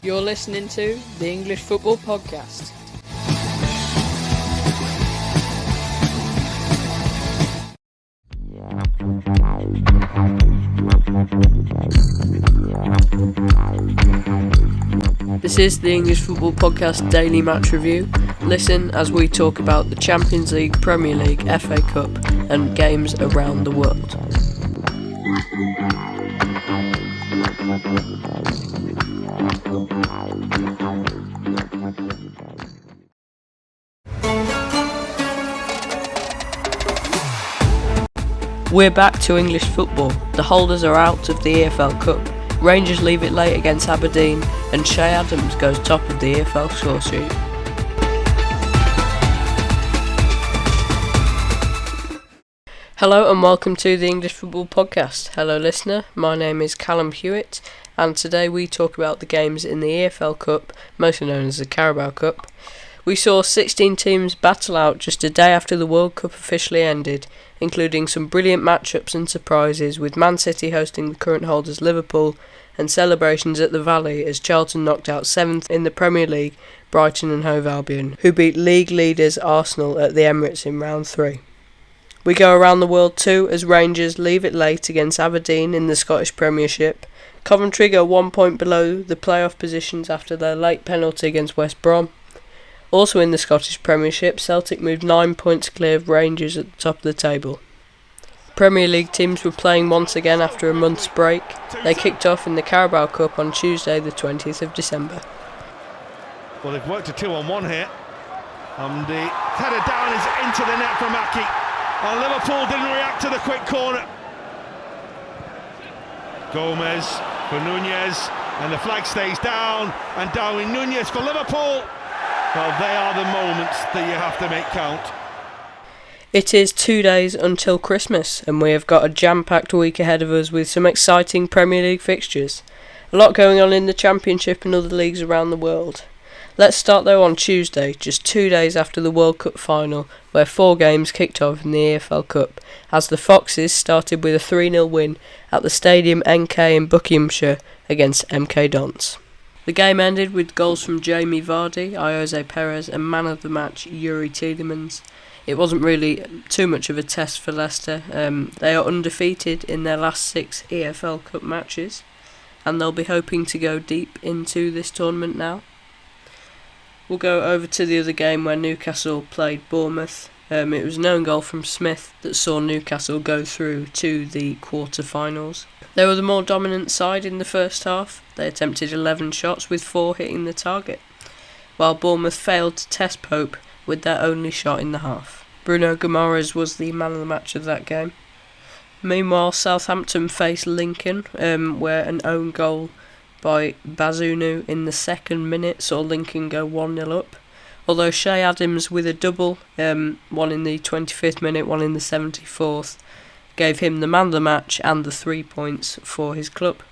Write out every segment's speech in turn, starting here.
You're listening to the English Football Podcast. This is the English Football Podcast Daily Match Review. Listen as we talk about the Champions League, Premier League, FA Cup and games around the world. We're back to English football. The holders are out of the EFL Cup. Rangers leave it late against Aberdeen and Che Adams goes top of the EFL scoresheet. Hello and welcome to the English Football Podcast. Hello listener, my name is Callum Hewitt and today we talk about the games in the EFL Cup, mostly known as the Carabao Cup. We saw 16 teams battle out just a day after the World Cup officially ended, including some brilliant matchups and surprises, with Man City hosting the current holders Liverpool and celebrations at the Valley as Charlton knocked out 7th in the Premier League Brighton and Hove Albion, who beat league leaders Arsenal at the Emirates in round 3. We go around the world too as Rangers leave it late against Aberdeen in the Scottish Premiership. Coventry go 1 point below the playoff positions after their late penalty against West Brom. Also in the Scottish Premiership, Celtic moved 9 points clear of Rangers at the top of the table. Premier League teams were playing once again after a month's break. They kicked off in the Carabao Cup on Tuesday the 20th of December. Well, they've worked a 2-on-1 here. And the header down is into the net from Aki. And Liverpool didn't react to the quick corner. Gomez for Nunez. And the flag stays down. And Darwin Nunez for Liverpool. Well, they are the moments that you have to make count. It is 2 days until Christmas, and we have got a jam-packed week ahead of us with some exciting Premier League fixtures. A lot going on in the Championship and other leagues around the world. Let's start though on Tuesday, just 2 days after the World Cup final, where 4 games kicked off in the EFL Cup, as the Foxes started with a 3-0 win at the Stadium NK in Buckinghamshire against MK Dons. The game ended with goals from Jamie Vardy, Jose Perez and man of the match Yuri Tielemans. It wasn't really too much of a test for Leicester. They are undefeated in their last 6 EFL Cup matches and they'll be hoping to go deep into this tournament now. We'll go over to the other game where Newcastle played Bournemouth. It was an own goal from Smith that saw Newcastle go through to the quarter-finals. They were the more dominant side in the first half. They attempted 11 shots with 4 hitting the target, while Bournemouth failed to test Pope with their only shot in the half. Bruno Guimaraes was the man of the match of that game. Meanwhile, Southampton faced Lincoln, where an own goal by Bazunu in the 2nd minute saw Lincoln go 1-0 up. Although Che Adams with a double, one in the 25th minute, one in the 74th, gave him the man of the match and the 3 points for his club.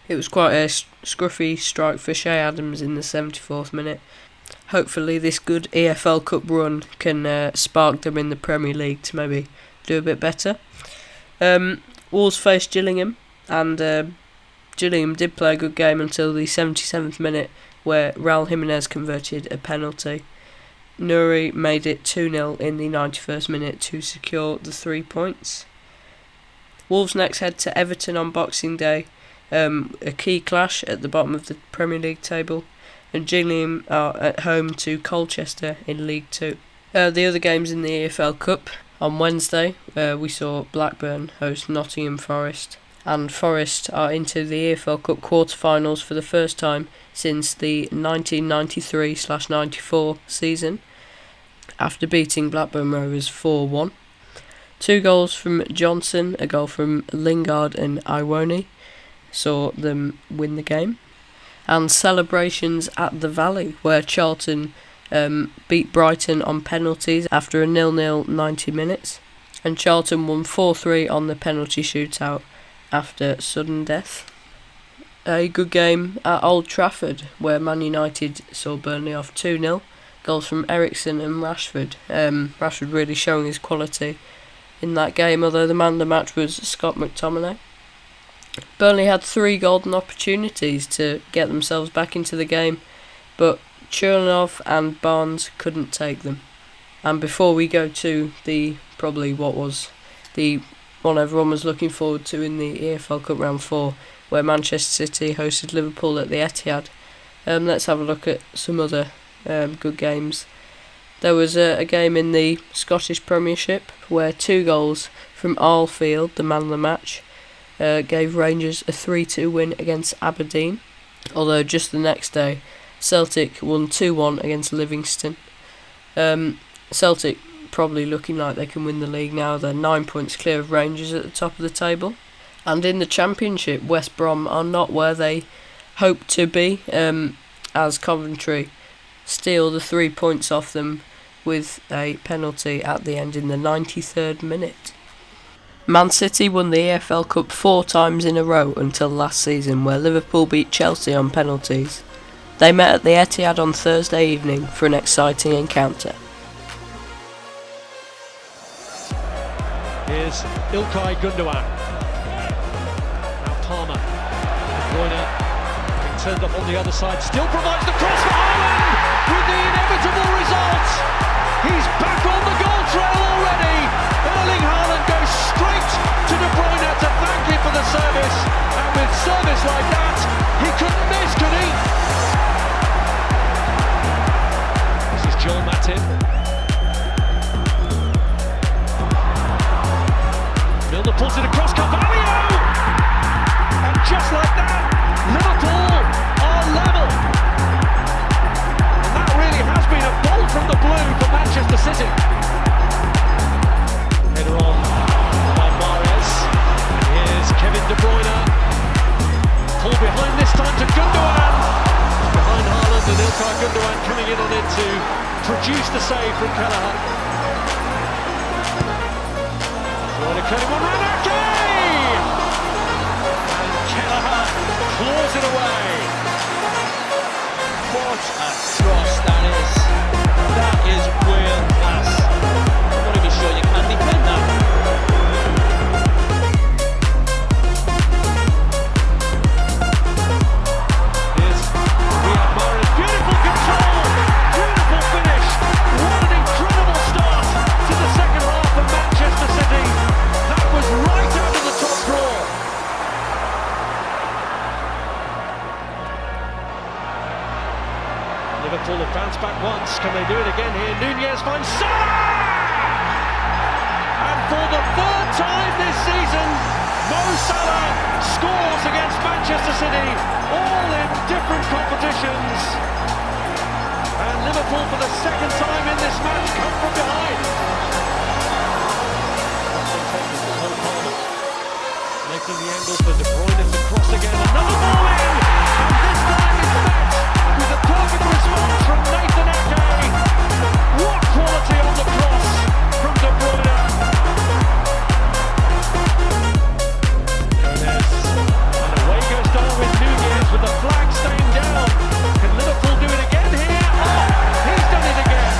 It was quite a scruffy strike for Che Adams in the 74th minute. Hopefully this good EFL Cup run can spark them in the Premier League to maybe do a bit better. Wolves faced Gillingham and Gillingham did play a good game until the 77th minute where Raul Jimenez converted a penalty. Nuri made it 2-0 in the 91st minute to secure the 3 points. Wolves next head to Everton on Boxing Day, a key clash at the bottom of the Premier League table, and Gillingham are at home to Colchester in League 2. The other games in the EFL Cup, on Wednesday we saw Blackburn host Nottingham Forest, and Forest are into the EFL Cup quarter-finals for the first time since the 1993/94 season, after beating Blackburn Rovers 4-1. 2 goals from Johnson, a goal from Lingard and Iwoni saw them win the game. And celebrations at the Valley, where Charlton beat Brighton on penalties after a 0-0 90 minutes. And Charlton won 4-3 on the penalty shootout after sudden death. A good game at Old Trafford, where Man United saw Burnley off 2-0. Goals from Eriksen and Rashford. Rashford really showing his quality in that game, although the man of the match was Scott McTominay. Burnley had 3 golden opportunities to get themselves back into the game, but Chernov and Barnes couldn't take them. And before we go to what was the one everyone was looking forward to in the EFL Cup Round 4, where Manchester City hosted Liverpool at the Etihad, let's have a look at some other good games. There was a game in the Scottish Premiership where 2 goals from Arlfield, the man of the match, gave Rangers a 3-2 win against Aberdeen, although just the next day Celtic won 2-1 against Livingston. Celtic probably looking like they can win the league now. They're 9 points clear of Rangers at the top of the table. And in the Championship, West Brom are not where they hoped to be, as Coventry steal the 3 points off them with a penalty at the end in the 93rd minute. Man City won the EFL Cup 4 times in a row until last season, where Liverpool beat Chelsea on penalties. They met at the Etihad on Thursday evening for an exciting encounter. Here's Ilkay Gundogan. Now Palmer. De Bruyne being turned up on the other side. Still provides the cross for Haaland with the inevitable result. He's back on the goal trail already. Erling Haaland goes straight to De Bruyne to thank him for the service. And with service like that, he couldn't miss, could he? This is Joel Matip. Milner pulls it across Carvalho, and just like that, Liverpool are level. And that really has been a bolt from the blue for Manchester City. Header on by Mahrez, and here's Kevin De Bruyne. Pull behind this time to Gundogan. Behind Haaland and Ilkay Gundogan coming in on it to produce the save from Kelleher. Curling on Ranake! And Kelleher claws it away. What a cross that is. That is world class. I'm not even sure you can defend that. Here's Riyad Mahrez. Beautiful control. Beautiful finish. What an incredible start to the second half of Manchester City. Was right out of the top drawer. Liverpool have bounced back once. Can they do it again here? Nunez finds Salah! And for the 3rd time this season, Mo Salah scores against Manchester City, all in different competitions. And Liverpool, for the 2nd time in this match, come from behind. Making the angle for De Bruyne to cross again. Another ball in! And this time it's met with a perfect response from Nathan Ake. What quality on the cross from De Bruyne. Gomez. And away goes Darwin Nunez with the flag staying down. Can Liverpool do it again here? Oh, he's done it again.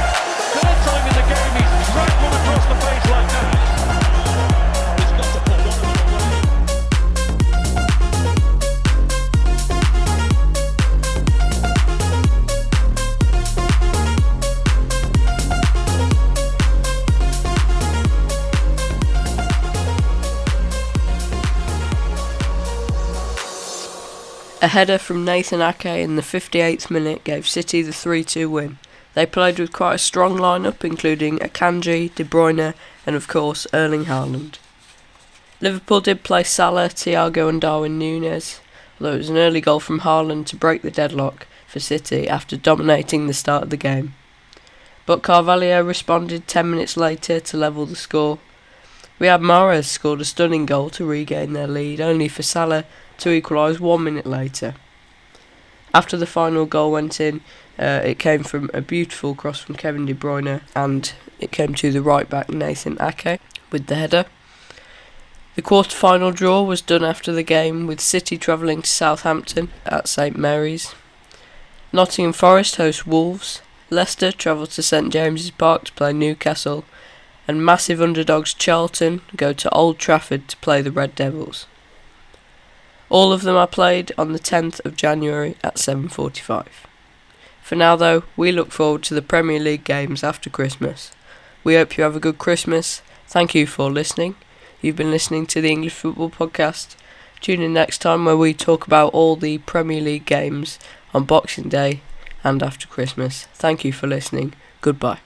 3rd time in the game he's dragged one across the face like that. He's got to put one of them away. A header from Nathan Ake in the 58th minute gave City the 3-2 win. They played with quite a strong lineup, including Akanji, De Bruyne and of course Erling Haaland. Liverpool did play Salah, Thiago and Darwin Nunez, although it was an early goal from Haaland to break the deadlock for City after dominating the start of the game. But Carvalho responded 10 minutes later to level the score. Riyad Mahrez scored a stunning goal to regain their lead, only for Salah to equalise 1 minute later. After the final goal went in, it came from a beautiful cross from Kevin De Bruyne, and it came to the right back Nathan Ake with the header. The quarter-final draw was done after the game, with City travelling to Southampton at St Mary's. Nottingham Forest host Wolves. Leicester travel to St James's Park to play Newcastle, and massive underdogs Charlton go to Old Trafford to play the Red Devils. All of them are played on the 10th of January at 7:45. For now though, we look forward to the Premier League games after Christmas. We hope you have a good Christmas. Thank you for listening. You've been listening to the English Football Podcast. Tune in next time where we talk about all the Premier League games on Boxing Day and after Christmas. Thank you for listening. Goodbye.